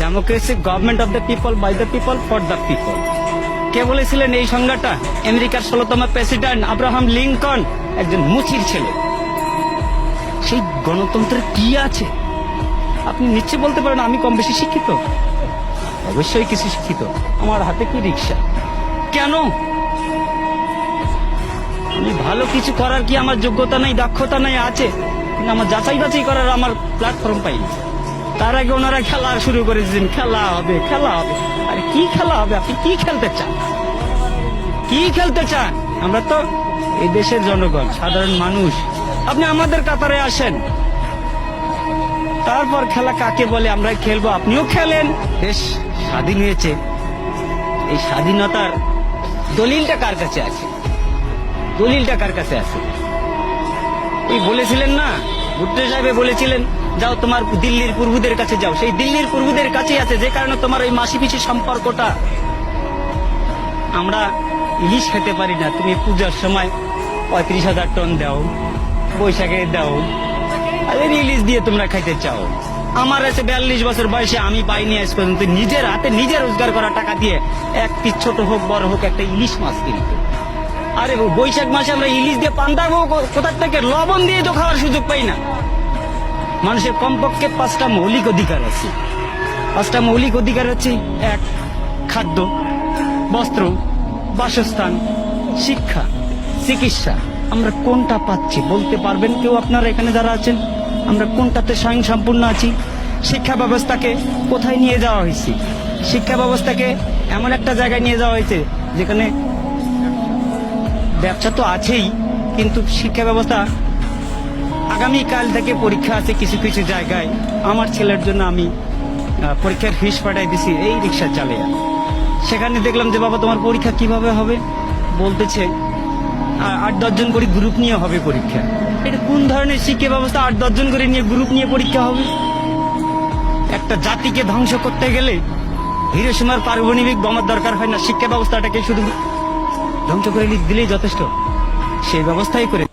Democracy government of the people, by the people, for the people. কে বলেছিলেন এই সংজ্ঞাটা? আমেরিকার 16তম প্রেসিডেন্ট আব্রাহাম লিঙ্কন, একজন মুচির ছেলে। সেই গণতন্ত্রের কি আছে? আপনি নিশ্চয় বলতে পারেন আমি কম বেশি শিক্ষিত। অবশ্যই কিছু শিক্ষিত। আমার হাতে কি রিক্সা? কেন? আমি ভালো কিছু করার কি আমার যোগ্যতা নাই, দক্ষতা নাই? আছে, কিন্তু আমার যাচাই বাছাই করার আমার প্ল্যাটফর্ম পাইনি। তার আগে ওনারা খেলা শুরু করেছেন, খেলা হবে, খেলা হবে। আরে কি খেলা হবে? আপনি কি খেলতে চান? কি খেলতে চান? আমরা তো এই দেশের জনগণ, সাধারণ মানুষ। আপনি আমাদের কাতারে আসেন, তারপর খেলা কাকে বলে আমরা খেলবো। আপনিও খেলেন। দেশ স্বাধীন হয়েছে, এই স্বাধীনতার দলিলটা কার কাছে আছে? দলিলটা কার কাছে আছে? এই বলেছিলেন না, ভুট্টো সাহেব বলেছিলেন, যাও তোমার দিল্লির পূর্বদের কাছে যাও। সেই দিল্লির পূর্বদের কাছেই আছে, যে কারণে তোমার ওই মাসি পিসি সম্পর্কটা। আমরা ইলিশ খেতে পারি না, তুমি পূজার সময় 35,000 টন দাও, বৈশাখে দাও, আর ইলিশ দিয়ে তোমরা খাইতে চাও। আমার আছে 42 বছর বয়সে, আমি পাইনি আজ পর্যন্ত নিজের হাতে নিজে রোজগার করা টাকা দিয়ে এক পিস ছোট হোক বড় হোক একটা ইলিশ মাছ কিনতে। আরে বৈশাখ মাসে আমরা ইলিশ দিয়ে পান্তা কোথার থেকে, লবণ দিয়ে তো খাওয়ার সুযোগ পাই না। মানুষের কমপক্ষে 5টা মৌলিক অধিকার আছে। 5টা মৌলিক অধিকার হচ্ছে: 1, খাদ্য, বস্ত্র, বাসস্থান, শিক্ষা, চিকিৎসা। আমরা কোনটা পাচ্ছি বলতে পারবেন কেউ? আপনারা এখানে যারা আছেন, আমরা কোনটাতে স্বয়ংসম্পূর্ণ আছি? শিক্ষা ব্যবস্থাকে কোথায় নিয়ে যাওয়া হয়েছে? শিক্ষা ব্যবস্থাকে এমন একটা জায়গায় নিয়ে যাওয়া হয়েছে যেখানে ব্যবসা তো আছেই, কিন্তু শিক্ষা ব্যবস্থা, আগামীকাল থেকে পরীক্ষা আছে কিছু কিছু জায়গায়। আমার ছেলের জন্য আমি পরীক্ষার ফিস পাঠাই দিছি এই রিক্সা চালিয়ে। সেখানে দেখলাম যে বাবা তোমার পরীক্ষা কিভাবে হবে? বলতেছে 8-10 জন করে গ্রুপ নিয়ে হবে পরীক্ষা। এটা কোন ধরনের শিক্ষা ব্যবস্থা? 8-10 জন করে নিয়ে গ্রুপ নিয়ে পরীক্ষা হবে? একটা জাতিকে ধ্বংস করতে গেলে হিরোশিমার পারমাণবিক বোমার দরকার হয় না, শিক্ষা ব্যবস্থাটাকে শুধু ধ্বংস করে দিলেই যথেষ্ট। সেই ব্যবস্থাই করে